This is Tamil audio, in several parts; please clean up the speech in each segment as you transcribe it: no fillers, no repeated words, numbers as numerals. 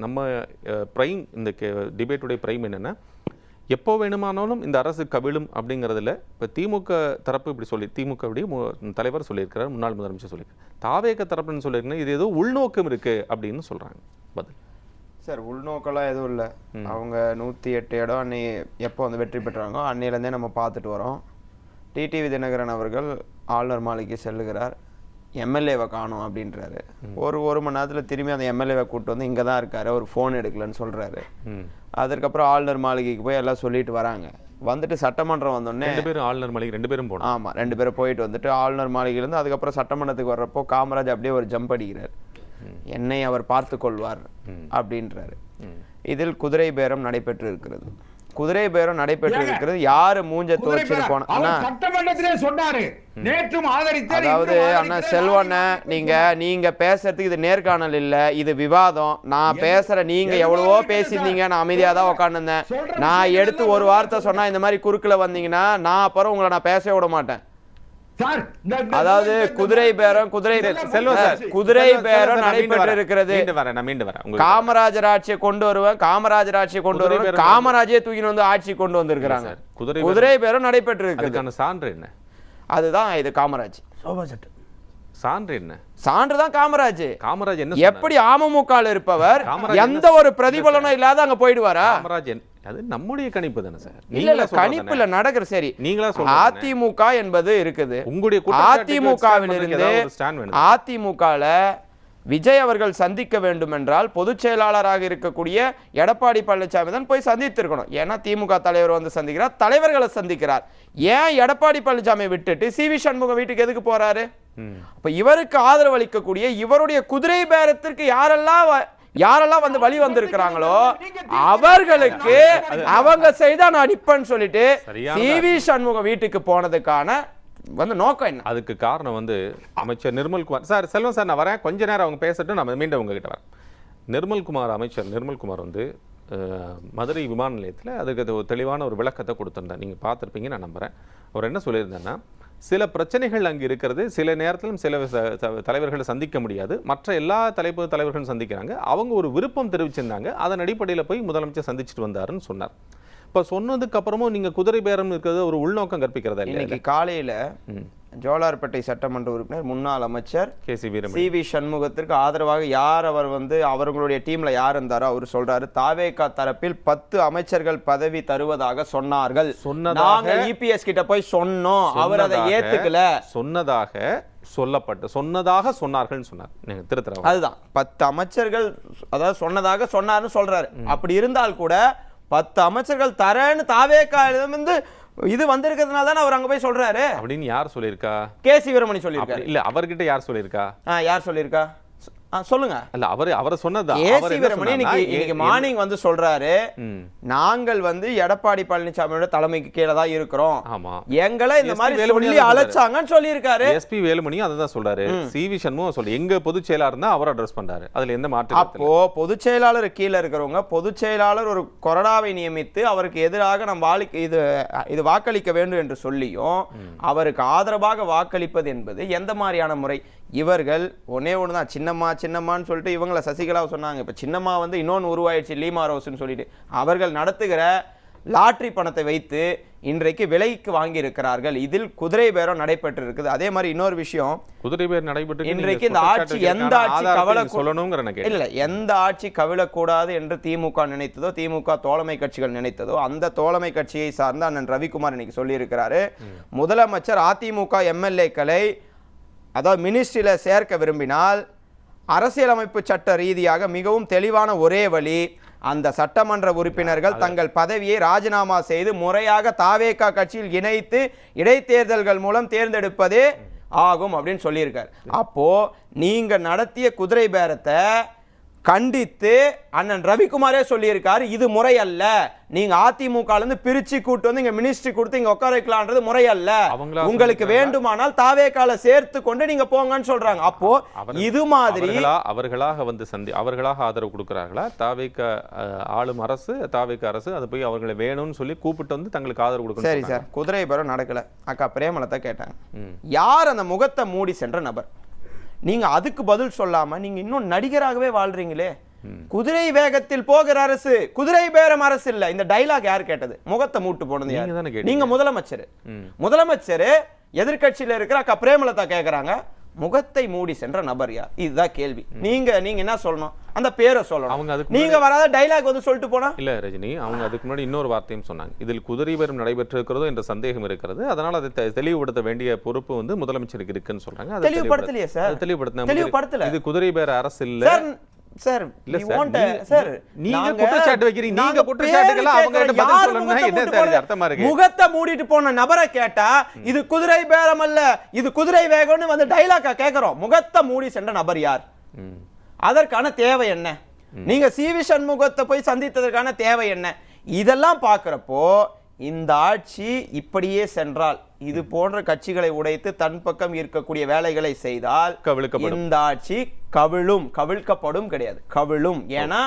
நம்ம பிரைம் இந்த டிபேட்டுடைய பிரைம் என்னென்னா, எப்போ வேணுமானாலும் இந்த அரசு கவிழும் அப்படிங்கிறதுல இப்போ திமுக தரப்பு இப்படி சொல்லி திமுகவுடைய தலைவர் சொல்லியிருக்கிறார், முன்னாள் முதலமைச்சர் சொல்லியிருக்காரு. தாவேக தரப்புன்னு சொல்லியிருக்கேன், இது ஏதோ உள்நோக்கம் இருக்குது அப்படின்னு சொல்கிறாங்க. பதில் சார், உள்நோக்கெல்லாம் எதுவும் இல்லை. அவங்க 108 இடம் அன்னை எப்போ வந்து வெற்றி பெற்றாங்களோ அன்னையிலேருந்தே நம்ம பார்த்துட்டு வரோம். டிடிவி தினகரன் அவர்கள் ஆளுநர் மாளிகைக்கு செல்லுகிறார், எம்எல்ஏவை காணும் அப்படின்றாரு. ஒரு மணி நேரத்தில் திரும்பி அந்த எம்எல்ஏவை கூப்பிட்டு வந்து இங்கே தான் இருக்காரு, ஒரு ஃபோன் எடுக்கலன்னு சொல்கிறாரு. அதற்கப்புறம் ஆளுநர் மாளிகைக்கு போய் எல்லாம் சொல்லிட்டு வராங்க. வந்துட்டு சட்டமன்றம் வந்தோடனே 2 பேரும் ஆளுநர் மாளிகை 2 பேரும் போனோம். ஆமாம், 2 பேரும் போயிட்டு வந்துட்டு ஆளுநர் மாளிகையிலேருந்து அதுக்கப்புறம் சட்டமன்றத்துக்கு வர்றப்போ காமராஜ் அப்படியே ஒரு ஜம்ப் அடிக்கிறார், என்னை அவர் பார்த்து கொள்வார் அப்படின்றாரு. இதில் குதிரை பேரம் நடைபெற்று இருக்கிறது. குதிரை பேரம் நடைபெற்று இருக்கிறது. யாரு மூஞ்ச துவச்சிட்டு போனா சொன்னாரு, அதாவது அண்ணா செல்வண்ண, நீங்க பேசுறதுக்கு இது நேர்காணல் இல்ல, இது விவாதம். நான் பேசுற, நீங்க எவ்வளவோ பேசியிருந்தீங்க, நான் அமைதியா தான் உட்காந்துருந்தேன். நான் எடுத்து ஒரு வார்த்தை சொன்னா இந்த மாதிரி குறுக்குல வந்தீங்கன்னா நான் அப்புறம் உங்களை நான் பேச விட மாட்டேன். அதாவது குதிரை பேரம் குதிரை பேரம் நடைபெற்று இருக்கிறது. காமராஜர் ஆட்சியை கொண்டு வருவேன், காமராஜர் ஆட்சியை கொண்டு வருவேன், காமராஜே தூக்கின்னு வந்து ஆட்சி கொண்டு வந்திருக்கிறாங்க. குதிரை பேரம் நடைபெற்று இருக்கிறது. சான்று என்ன? அதுதான் இது காமராஜ். சான்று என்ன? சான்று தான் காமராஜ். காமராஜ் என்ன? எப்படி அமமுக இருப்பவர் எந்த ஒரு பிரதிபலனும் இல்லாத அங்க போயிடுவாரா? காமராஜ் அது நம்முடைய கணிப்பு தானே சார். இல்ல கணிப்பு இல்ல, நடக்கிற. சரி, நீங்களா சொல்லுங்க. அதிமுக என்பது இருக்குது. உங்களுடைய அதிமுகவில் இருந்து அதிமுகல விஜய் அவர்கள் சந்திக்க வேண்டும் என்றால் பொதுச் செயலாளராக இருக்கக்கூடிய எடப்பாடி பழனிசாமி தான் போய் சந்தித்திருக்கணும். ஏன்னா திமுக தலைவர் வந்து சந்திக்கிறார், தலைவர்களை சந்திக்கிறார். ஏன் எடப்பாடி பழனிசாமி விட்டுட்டு சி.வி. சண்முகம் வீட்டுக்கு எதுக்கு போறாரு? அப்ப இவருக்கு ஆதரவு அளிக்கக்கூடிய இவருடைய குதிரை பேரத்திற்கு யாரெல்லாம் வந்து வழி வந்திருக்கிறாங்களோ அவர்களுக்கு அவங்க செய்தா நான் அடிப்பேன்னு சொல்லிட்டு சி.வி. சண்முகம் வீட்டுக்கு போனதுக்கான வந்து நோக்கம் என்ன? அதுக்கு காரணம் வந்து அமைச்சர் நிர்மல்குமார் சார். செல்வம் சார், நான் வரேன், கொஞ்ச நேரம் அவங்க பேசட்டும், நம்ம மீண்டும் உங்ககிட்ட வரேன். அமைச்சர் நிர்மல்குமார் வந்து மதுரை விமான நிலையத்தில் அதுக்கு ஒரு தெளிவான ஒரு விளக்கத்தை கொடுத்துருந்தேன், நீங்கள் பார்த்துருப்பீங்க நான் நம்புகிறேன். அவர் என்ன சொல்லியிருந்தேன்னா, சில பிரச்சனைகள் அங்கே இருக்கிறது, சில நேரத்திலும் சில தலைவர்களை சந்திக்க முடியாது, மற்ற எல்லா தலைவர்களும் சந்திக்கிறாங்க, அவங்க ஒரு விருப்பம் தெரிவிச்சிருந்தாங்க, அதன் அடிப்படையில் போய் முதலமைச்சர் சந்திச்சுட்டு வந்தாருன்னு சொன்னார். இப்போ சொன்னதுக்கு அப்புறமும் நீங்கள் குதிரை பேரம் இருக்கிறது ஒரு உள்நோக்கம் கற்பிக்கிறதா? இன்னைக்கு காலையில் ஜோலார்பேட்டை சட்டமன்ற உறுப்பினர் முன்னாள் அமைச்சர் சி.வி. சண்முகத்திற்கு ஆதரவாக அவர் வந்து அவர்களுடைய டீம்ல யார் இருந்தாரோ அவர் சொல்றாரு, தாவேகா தரப்பில் 10 அமைச்சர்கள் பதவி தருவதாக சொன்னார்கள். நாங்க இபிஎஸ் கிட்ட போய் சொன்னோம், அவர் அதை ஏத்துக்கல. சொன்னதாக சொன்னார்கள் சொன்னார். நீங்க திருத்தற அதுதான் 10 அமைச்சர்கள் அதாவது சொன்னதாக சொன்னார்னு சொல்றாரு. அப்படி இருந்தால் கூட 10 அமைச்சர்கள் தரேன்னு தாவேகா வந்து இது வந்திருக்கிறதுனால தான் அவர் அங்க போய் சொல்றாரு அப்படின்னு யார் சொல்லியிருக்கா? கே.சி. வீரமணி சொல்லியிருக்காரு. இல்ல, அவர்கிட்ட யார் சொல்லியிருக்கா? யார் சொல்லியிருக்கா சொல்லுங்க. இல்ல, அவரை சொன்னதா கே.சி. வீரமணி இன்னைக்கு மார்னிங் வந்து சொல்றாரு, நாங்கள் வந்து எடப்பாடி பழனிசாமியோட தலைமைக்கு கீழே தான் இருக்கிறோம், எங்களை இந்த மாதிரி சொல்லி அழைச்சாங்கன்னு சொல்லியிருக்காரு. எஸ்பி வேலுமணியும் அதுதான் சொல்றாரு. சி.வி. சண்முகம் சொல்லி எங்க பொதுச் செயலாளர் தான் அவர் அட்ரஸ் பண்றாரு. அதுல எந்த மாற்றம்? அப்போ பொதுச் செயலாளர் கீழே இருக்கிறவங்க பொதுச் செயலாளர் ஒரு கொறடாவை நியமித்து அவருக்கு எதிராக நம் இது வாக்களிக்க வேண்டும் என்று சொல்லியும் அவருக்கு ஆதரவாக வாக்களிப்பது என்பது எந்த மாதிரியான முறை? இவர்கள் ஒன்னே ஒண்ணுதான், சின்னம்மான்னு சொல்லிட்டு இவங்களை சசிகலா சொன்னாங்க. இப்ப சின்னம்மா வந்து இன்னொன்னு உருவாயிடுச்சு, லீமா ரோஸ்ன்னு சொல்லிட்டு. அவர்கள் நடத்துகிற லாட்டரி பணத்தை வைத்து இன்றைக்கு விலைக்கு வாங்கி இருக்கிறார்கள். இதில் குதிரை பேரம் நடைபெற்று இருக்குது. அதே மாதிரி இன்னொரு விஷயம், குதிரை பேரம் நடைபெற்று இன்றைக்கு இந்த ஆட்சி எந்த ஆட்சி கவிழக்கூடாது என்று திமுக நினைத்ததோ, திமுக தோழமை கட்சிகள் நினைத்ததோ, அந்த தோழமை கட்சியை சார்ந்த அண்ணன் ரவிக்குமார் இன்னைக்கு சொல்லி இருக்கிறாரு, முதலமைச்சர் அதிமுக எம்எல்ஏக்களை அதாவது மினிஸ்ட்ரியில சேர்க்க விரும்பினால் அரசியலமைப்பு சட்ட ரீதியாக மிகவும் தெளிவான ஒரே வழி, அந்த சட்டமன்ற உறுப்பினர்கள் தங்கள் பதவியை ராஜினாமா செய்து முறையாக தாவேகா கட்சியில் இணைத்து இடைத்தேர்தல்கள் மூலம் தேர்ந்தெடுப்பதே ஆகும் அப்படின்னு சொல்லியிருக்காரு. அப்போ நீங்க நடத்திய குதிரை பேரத்தை கண்டித்து அண்ணன் ரவிக்குமாரே சொல்லியிருக்காரு, இது முறை அல்ல, நீங்க அதிமுக இருந்து பிரிச்சு கூட்டு வந்து இங்க மினிஸ்ட்ரி கொடுத்து இங்க உட்கார வைக்கலான்றது முறை அல்ல, உங்களுக்கு வேண்டுமானால் தாவேகால சேர்த்து கொண்டு நீங்க போங்கன்னு சொல்றாங்க. அப்போ இது மாதிரி அவர்களாக வந்து அவர்களாக ஆதரவு கொடுக்கிறார்களா? தாவேகா ஆளும் அரசு, தாவேகா அரசு அது போய் அவங்களை வேணும்னு சொல்லி கூப்பிட்டு வந்து தங்களுக்கு ஆதரவு கொடுக்கணும். சரி சார், குதிரை பேரம் நடக்கல. அக்கா பிரேமலதா கேட்டாங்க, யார் அந்த முகத்தை மூடி சென்ற நபர்? நீங்க அதுக்கு பதில் சொல்லாம நீங்க இன்னும் நடிகராகவே வாழ்றீங்களே. குதிரை வேகத்தில் போகிற அரசு, குதிரை பேரம் அரசு இல்ல. இந்த டைலாக் யார் கேட்டது? முகத்தை மூட்டு போனது நீங்க தானே யார்? கேட்டீங்க. நீங்க முதலமைச்சர். முதலமைச்சர் எதிர்க்கட்சியில இருக்கிற அக்கா பிரேமலதா கேக்குறாங்க, முகத்தை மூடி சென்ற நபர் யார்? இதுதான் கேள்வி. நீங்க என்ன சொல்லணும்? அந்த பேரை சொல்லணும். அவங்க அதுக்கு நீங்க வராத டைலாக் வந்து சொல்லிட்டு போனா இல்ல ரஜினி, அவங்க அதுக்கு முன்னாடி இன்னொரு வார்த்தையும் சொன்னாங்க. இதில் குதிரை பேரம் நடைபெற்றிருக்கிறதோ என்ற சந்தேகம் இருக்கிறது, அதனால அதை தெளிவுபடுத்த வேண்டிய பொறுப்பு வந்து முதலமைச்சருக்கு இருக்குன்னு சொல்றாங்க. அதை தெளிவுபடுத்தலையே சார். தெளிவுபடுத்தின இது குதிரை பேர அரசு இல்ல சார். இல்ல we சார், want சார் நீங்க குற்றச்சாட்டு வைக்கிறீங்க. நீங்க குற்றச்சாட்டுகளை அவங்க கிட்ட பதில் சொல்லணும்னா என்ன சார் அர்த்தமா இருக்கு? முகத்தை மூடிட்டு போன நபரை கேட்டா இது குதிரை பேரம் அல்ல, இது குதிரை வேகம்னு வந்து டைலாக்கா கேக்குறோம். முகத்தை மூடி சென்ற நபர் யார்? அதற்கான தேவை என்ன? நீங்க சிவி சண்முகத்தை போய் சந்தித்ததற்கான தேவை என்ன? இதெல்லாம் பாக்குறப்போ இந்த ஆட்சி இப்படியே சென்றால், இது போன்ற கட்சிகளை உடைத்து தன் பக்கம் இருக்கக்கூடிய வேலைகளை செய்தால் இந்த ஆட்சி கவிழ்க்கப்படும் கிடையாது, கவிழும். ஏன்னா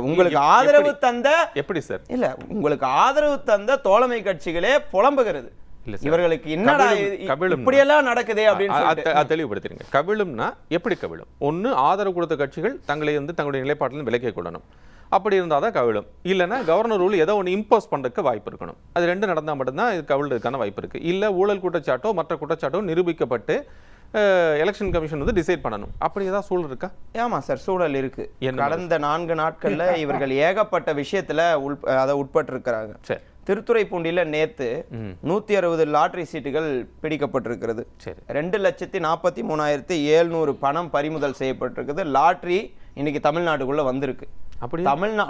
உங்களுக்கு ஆதரவு தந்த எப்படி சார் இல்ல உங்களுக்கு ஆதரவு தந்த தோழமை கட்சிகளே புலம்புகிறது, இவர்களுக்கு என்னடா இப்படியெல்லாம் நடக்குதே அப்படின்னு தெளிவுபடுத்துறீங்க. கவிழும்னா எப்படி கவிழும்? ஒன்னு ஆதரவு கொடுத்த கட்சிகள் தங்களை வந்து தங்களுடைய நிலைப்பாட்டில் விலக்கிக் கொள்ளணும். அப்படி இருந்தால் தான் கவிழும். இல்லைன்னா கவர்னர் ரூல் ஏதோ ஒன்று இம்போஸ் பண்ணுறதுக்கு வாய்ப்பு இருக்கணும். அது ரெண்டு நடந்தால் மட்டும்தான் இது கவிழ்றதுக்கான வாய்ப்பு இருக்குது. இல்லை ஊழல் குற்றச்சாட்டோ மற்ற குற்றச்சாட்டோ நிரூபிக்கப்பட்டு எலெக்ஷன் கமிஷன் வந்து டிசைட் பண்ணணும். அப்படி ஏதாவது சூழல் இருக்கா? ஆமா சார், சூழல் இருக்கு. கடந்த 4 நாட்கள்ல இவர்கள் ஏகப்பட்ட விஷயத்துல உட்பட்டு இருக்கிறாங்க. திருத்துறைப்பூண்டியில நேத்து 160 லாட்டரி சீட்டுகள் பிடிக்கப்பட்டிருக்கிறது. 2,43,700 பணம் பறிமுதல் செய்யப்பட்டிருக்குது. லாட்டரி இன்னைக்கு தமிழ்நாட்டுக்குள்ள வந்திருக்கு. அப்படி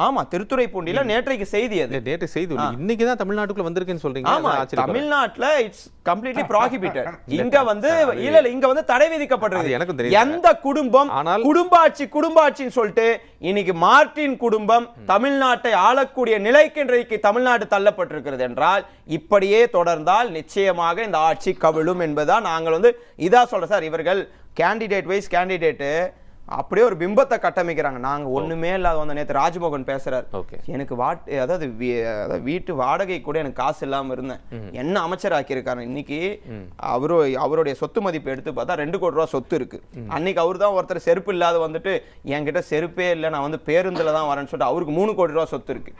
ஆமா, திருத்துறைப்பூண்டியில நேற்றைக்கு செய்தி. அது நேற்று செய்தி, இன்னைக்கு தான் தமிழ்நாட்டுக்குள்ள வந்திருக்குன்னு சொல்றீங்க. ஆமா, தமிழ்நாட்டுல இட்ஸ் கம்ப்ளீட்லி ப்ராஹிபிட்டட். இங்க வந்து இங்க வந்து தடை விதிக்கப்பட்டிருக்கு. எனக்கு தெரியும். எந்த குடும்பம் குடும்பாட்சின்னு சொல்லிட்டு இன்னைக்கு மார்டின் குடும்பம் தமிழ்நாட்டை ஆளக்கூடிய நிலைக்கு இன்றைக்கு தமிழ்நாடு தள்ளப்பட்டிருக்கிறது என்றால், இப்படியே தொடர்ந்தால் நிச்சயமாக இந்த ஆட்சி கவிழும் என்பதுதான் நாங்கள் வந்து இதா சொல்றோம் சார். இவர்கள் கேண்டிடேட் அப்படியே ஒரு பிம்பத்தை கட்டமைக்கிறாங்க. நாங்க ஒண்ணுமே இல்லாத வந்து நேற்று ராஜ்மோகன் பேசுறாரு, எனக்கு அதாவது வீட்டு வாடகை கூட எனக்கு காசு இல்லாம இருந்தேன், என்ன அமைச்சர் ஆக்கியிருக்காரு. இன்னைக்கு அவருடைய சொத்து மதிப்பு எடுத்து பார்த்தா 2 கோடி ரூபாய் சொத்து இருக்கு. அன்னைக்கு அவரு தான் ஒருத்தர் செருப்பு இல்லாத வந்துட்டு என்கிட்ட செருப்பே இல்லை, நான் வந்து பேருந்துல தான் வரேன்னு சொல்லிட்டு அவருக்கு 3 கோடி ரூபாய் சொத்து இருக்கு.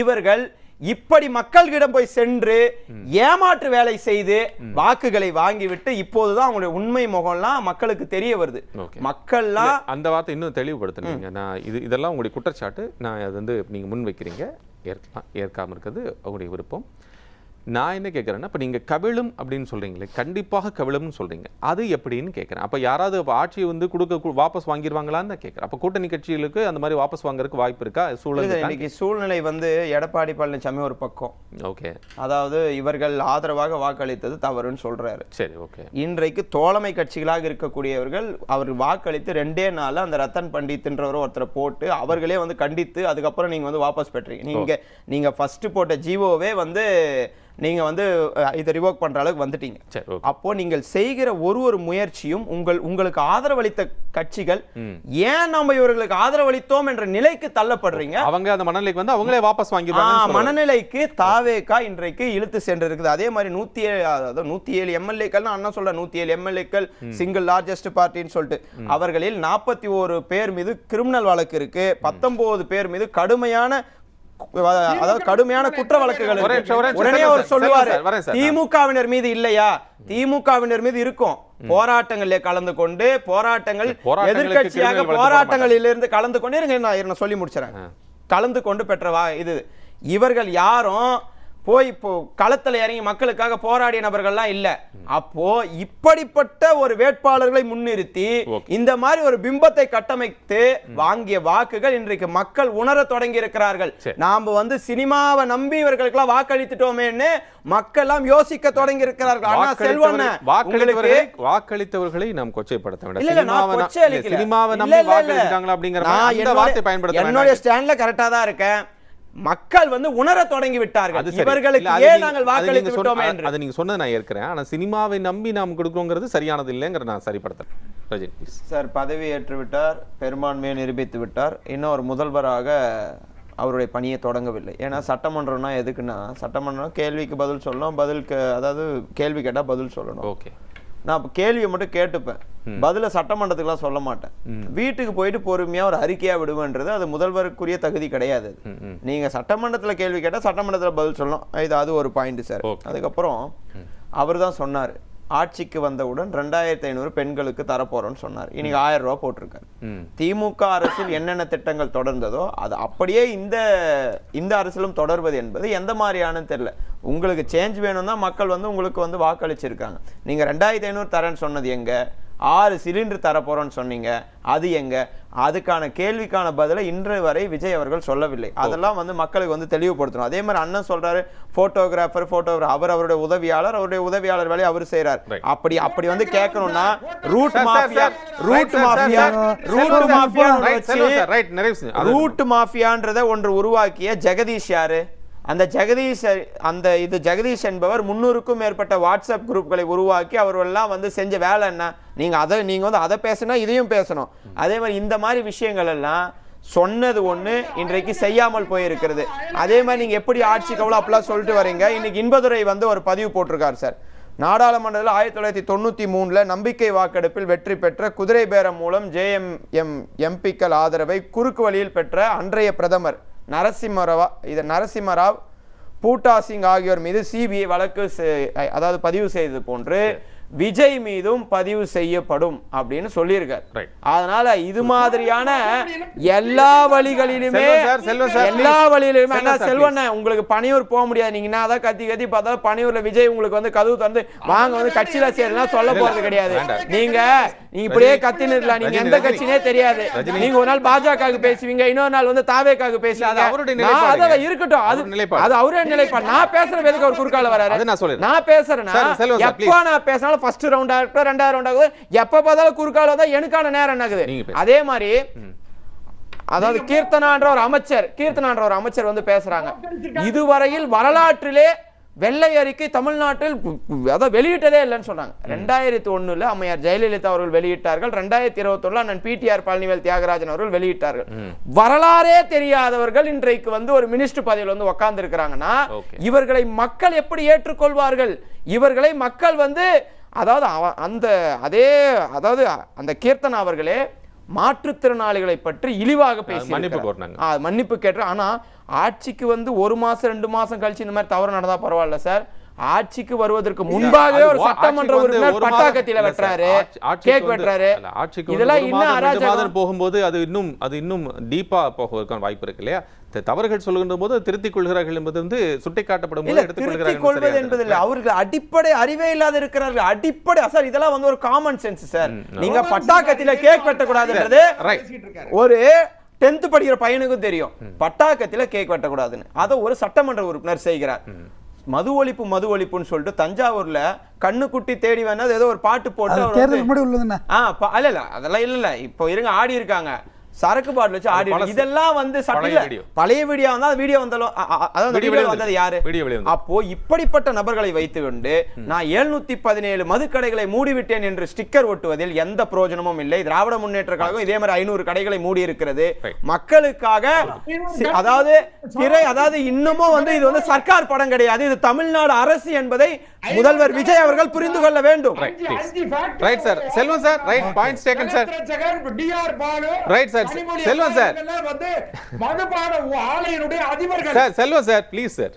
இவர்கள் இப்படி மக்களிடம் போய் சென்று ஏமாற்று வேலை செய்து வாக்குகளை வாங்கிவிட்டு இப்போதுதான் அவங்களுடைய உண்மை முகம்லாம் மக்களுக்கு தெரிய வருது. மக்கள்லாம் அந்த வார்த்தை இன்னும் தெளிவுபடுத்தினீங்க. நான் இதெல்லாம் உங்களுடைய குற்றச்சாட்டு, நான் அது வந்து நீங்க முன் வைக்கிறீங்க, ஏற்காம இருக்கிறது அவங்களுடைய விருப்பம். நான் என்ன கேட்குறேன்னா, இப்போ நீங்கள் கவிழும் அப்படின்னு சொல்கிறீங்களே, கண்டிப்பாக கவிழும்னு சொல்கிறீங்க, அது எப்படின்னு கேட்குறேன். அப்போ யாராவது ஆட்சியை வந்து வாபஸ் வாங்கிடுவாங்களான்னு தான் கேட்குறேன். அப்போ கூட்டணி கட்சிகளுக்கு அந்த மாதிரி வாபஸ் வாங்குறதுக்கு வாய்ப்பு இருக்கா? சூழ்நிலை வந்து எடப்பாடி பழனிசாமி ஒரு பக்கம், ஓகே, அதாவது இவர்கள் ஆதரவாக வாக்களித்தது தவறுன்னு சொல்றாரு. சரி, ஓகே. இன்றைக்கு தோழமை கட்சிகளாக இருக்கக்கூடியவர்கள் அவர் வாக்களித்து 2 நாள் அந்த ரத்தன் பண்டித்ன்றவர் ஒருத்தரை போட்டு அவர்களே வந்து கண்டித்து அதுக்கப்புறம் நீங்க வந்து வாபஸ் பெற்றீங்க. நீங்க ஃபர்ஸ்ட் போட்ட ஜிஓவே வந்து நீங்க வந்து இதை ரிவோக் பண்ற அளவுக்கு வந்துட்டீங்க. அப்போ நீங்கள் செய்கிற ஒரு முயற்சியும் உங்களுக்கு ஆதரவளித்த கட்சிகள் ஏன் நம்ம இவர்களுக்கு ஆதரவளித்தோம் என்ற நிலைக்கு தள்ளப்படுறீங்க. அவங்க அந்த மனநிலைக்கு வந்து அவங்களே வாபஸ் வாங்கிடுவாங்க. மனநிலைக்கு தாவேகா இன்றைக்கு இழுத்து சென்று இருக்குது. அதே மாதிரி 107 எம்எல்ஏக்கள் அண்ணா சொல்ற 107 எம்எல்ஏக்கள் சிங்கிள் லார்ஜஸ்ட் பார்ட்டின்னு சொல்லிட்டு அவர்களில் 41 பேர் மீது கிரிமினல் வழக்கு இருக்கு, 19 பேர் மீது கடுமையான குற்ற வழக்குகள். உடனே அவர் சொல்லுவாரு திமுகவினர் மீது இல்லையா? திமுகவினர் மீது இருக்கும். போராட்டங்களில் கலந்து கொண்டு எதிர்கட்சியாக போராட்டங்களிலிருந்து கலந்து கொண்டு இருங்க சொல்லி முடிச்சிடறேன். கலந்து கொண்டு பெற்றவா இது இவர்கள் யாரும் போய் இப்போ களத்துல இறங்கி மக்களுக்காக போராடிய நபர்கள்லாம் இல்ல. அப்போ இப்படிப்பட்ட ஒரு வேட்பாளர்களை முன்னிறுத்தி இந்த மாதிரி ஒரு பிம்பத்தை கட்டமைத்து வாங்கிய வாக்குகள் இன்றைக்கு மக்கள் உணர தொடங்கி இருக்கிறார்கள். நாம வந்து சினிமாவை நம்பி இவர்களுக்கெல்லாம் வாக்களித்துட்டோமேன்னு மக்கள் எல்லாம் யோசிக்க தொடங்கி இருக்கிறார்கள். ஆனா செல்வன் வாக்களித்தவர்களை நாம் கொச்சைப்படுத்த வேண்டாம். சினிமாவை நம்பி வாக்களித்தாங்களா அப்படிங்கிற அந்த வார்த்தை பயன்படுத்த என்னுடைய ஸ்டாண்ட்ல கரெக்டா தான் இருக்கேன். மக்கள் வந்து உணர தொடங்கி விட்டார்கள். இவர்களுக்கு ஏன் நாங்கள் வாக்களித்து விட்டோம் என்று. அது நீங்க சொன்னது நான் ஏற்கிறேன். ஆனா சினிமாவை நம்பி நாம் கொடுக்கறோம்ங்கிறது சரியானது இல்லைங்கிற நான் சரிப்படுத்துறேன். ரஜினி ப்ளீஸ். சார், பதவி ஏற்று விட்டார், பெரும்பான்மையை நிரூபித்து விட்டார். இன்னும் ஒரு முதல்வராக அவருடைய பணியை தொடங்கவில்லை. ஏன்னா சட்டமன்றம்னா எதுக்குன்னா, சட்டமன்றம் கேள்விக்கு பதில் சொல்லணும், அதாவது கேள்வி கேட்டா பதில் சொல்லணும். ஓகே. நான் கேள்வியை மட்டும் கேட்டுப்பேன், பதில சட்டமன்றத்துக்குலாம் சொல்ல மாட்டேன். வீட்டுக்கு போயிட்டு பொறுமையா ஒரு அறிக்கையா விடுவேன்றது அது முதல்வருக்குரிய தகுதி கிடையாது. நீங்க சட்டமன்றத்துல கேள்வி கேட்டா சட்டமன்றத்துல பதில் சொல்லணும். அது ஒரு பாயிண்ட் சார். அதுக்கப்புறம் அவர் தான் சொன்னாரு, ஆட்சிக்கு வந்தவுடன் 2500 பெண்களுக்கு தரப்போறோம்னு சொன்னார். இன்னைக்கு 1000 ரூபாய் போட்டிருக்காரு. திமுக அரசில் என்னென்ன திட்டங்கள் தொடர்ந்ததோ அது அப்படியே இந்த அரசிலும் தொடர்வது என்பது எந்த மாதிரியான தெரியல. உங்களுக்கு சேஞ்ச் வேணும்னா மக்கள் உங்களுக்கு வாக்களிச்சிருக்காங்க. நீங்க 2500 தரேன்னு சொன்னது எங்க? 6 சிலிண்டர் தரப்போறோம்னு சொன்னீங்க, அது எங்க? அதுக்கான கேள்விக்கான பதிலை இன்று வரை விஜய் அவர்கள் சொல்லவில்லை. அதெல்லாம் மக்களுக்கு தெளிவுபடுத்தணும். அதே மாதிரி அண்ணன் சொல்றாரு போட்டோகிராஃபர் அவருடைய உதவியாளர் வேலையை அவர் செய்யறார். அப்படி கேட்கணும்னா ரூட் மாஃபியான்றதை ஒன்று உருவாக்கிய ஜெகதீஷ் யாரு? அந்த ஜெகதீஷ் என்பவர் 300க்கும் மேற்பட்ட வாட்ஸ்அப் குரூப்களை உருவாக்கி அவர்களெல்லாம் செஞ்ச வேலை என்ன? நீங்க அதை பேசினா இதையும் பேசணும். அதே மாதிரி இந்த மாதிரி விஷயங்கள் எல்லாம் சொன்னது ஒண்ணு, இன்றைக்கு செய்யாமல் போயிருக்கிறது. அதே மாதிரி நீங்க எப்படி ஆட்சிக்கு அவ்வளோ அப்படிலாம் சொல்லிட்டு வரீங்க. இன்னைக்கு இன்பதுரை ஒரு பதிவு போட்டிருக்காரு சார். நாடாளுமன்றத்தில் 1993 நம்பிக்கை வாக்கெடுப்பில் வெற்றி பெற்ற குதிரை பேரம் மூலம் எம்பிக்கள் ஆதரவை குறுக்கு வழியில் பெற்ற அன்றைய பிரதமர் நரசிம்மராவ் பூட்டா சிங் ஆகியோர் மீது சிபிஐ வழக்கு பதிவு செய்தது போன்று விஜய் மீதும் பதிவு செய்யப்படும் அப்படின்னு சொல்லியிருக்காரு. அதனால இது மாதிரியான எல்லா வழிகளிலுமே செல்வண்ண உங்களுக்கு பணியூர் போக முடியாது. நீங்க அதான் கத்தி பார்த்தாலும் பணியூர்ல விஜய் உங்களுக்கு கதவு தந்து வாங்க கட்சியில சேரலாம் சொல்ல போறது கிடையாது. நீங்க இப்படியே கத்தின்னு இருக்கலாம். நீங்க எந்த கட்சினே தெரியாது. நீங்க ஒரு நாள் பாஜக பேசுவீங்க, இன்னொரு நாள் தாவேக்காக பேசுவீங்க. இருக்கட்டும், அது அவரே நிலைப்பாடு. நான் பேசுறேன் எதுக்கு அவர் குறுக்கால வராரு? நான் பேசுறேன்னா எப்ப நான் பேசினாலும் ஃபர்ஸ்ட் ரவுண்ட் ஆகட்டும், 2வது ரவுண்ட் ஆகுது, எப்ப பார்த்தாலும் குறுக்கால வந்தா எனக்கான நேரம் என்னாகுது. அதே மாதிரி அதாவது கீர்த்தனான்ற ஒரு அமைச்சர் பேசுறாங்க. இதுவரையில் வரலாற்றிலே வெள்ளை அறிக்கை தமிழ்நாட்டில் வெளியிட்டதே இல்லைன்னு சொன்னாங்க. 2001 அம்மையார் ஜெயலலிதா அவர்கள் வெளியிட்டார்கள். 2021 அண்ணன் பிடிஆர் பழனிவேல் தியாகராஜன் அவர்கள் வெளியிட்டார்கள். வரலாறே தெரியாதவர்கள் இன்றைக்கு ஒரு மினிஸ்டர் பதவியில் உட்கார்ந்து இருக்கிறாங்கன்னா இவர்களை மக்கள் எப்படி ஏற்றுக்கொள்வார்கள்? இவர்களை மக்கள் அந்த கீர்த்தனா அவர்களே மாற்றுத்திறனாளிகளை பற்றி இழிவாக பேசி மன்னிப்பு கேட்டு. ஆனா ஆட்சிக்கு 1 மாசம் 2 மாசம் கழிச்சு இந்த மாதிரி தவறு நடந்தா பரவாயில்ல சார். ஆட்சிக்கு வருவதற்கு முன்பாகவே ஒரு சட்டமன்ற உறுப்பினர் பட்டாக்கத்தில வெட்டுறாரு, கேக் வெட்டுறாரு. இதெல்லாம் இன்னும் அராஜகம் போகும்போது அது இன்னும் டீப்பா போவதற்கான வாய்ப்பு இருக்கு இல்லையா? தவறுகள் சொல்லுகின்ற போது திருத்திக் கொள்கிறார்கள் என்பது சுட்டிக்காட்டப்படும் போது எடுத்துக்கொள்வது என்பது இல்லை. அவர்கள் அடிப்படை அறிவே இல்லாத இருக்கிறார்கள். அடிப்படை சார் இதெல்லாம் ஒரு காமன் சென்ஸ் சார். நீங்க பட்டாக்கத்தில கேக் வெட்டக்கூடாதுன்றது ஒரு 10th படிக்கிற பையனுக்கும் தெரியும். பட்டாக்கத்தில கேக் வெட்டக்கூடாதுன்னு அதை ஒரு சட்டமன்ற உறுப்பினர் செய்கிறார். மது ஒழிப்புன்னு சொல்லிட்டு தஞ்சாவூர்ல கண்ணுக்குட்டி தேடி வேணா ஏதோ ஒரு பாட்டு போட்டு அதெல்லாம் இல்ல இப்போ இருங்க ஆடி இருக்காங்க சரக்கு பாட்டில் வச்சு ஆடி. இதெல்லாம் பழைய வீடியோ வந்தா வீடியோ வந்தது யாரு? அப்போ இப்படிப்பட்ட நபர்களை வைத்துக்கொண்டு நான் 717 மதுக்கடைகளை மூடிவிட்டேன் என்று ஸ்டிக்கர் ஒட்டுவதில் எந்த பிரயோஜனமும் இல்லை. திராவிட முன்னேற்ற கழகம் இதே மாதிரி 500 கடைகளை மூடி இருக்கிறது மக்களுக்காக. இன்னமும் இது சர்க்கார் படம் கிடையாது, இது தமிழ்நாடு அரசு என்பதை முதல்வர் விஜய் அவர்கள் புரிந்து கொள்ள வேண்டும். Right sir. Selvam sir, right points taken sir. Right sir. Selvam sir, மதுபான ஆலையினுடைய அதிபர்கள் சார். Selvam sir, please sir.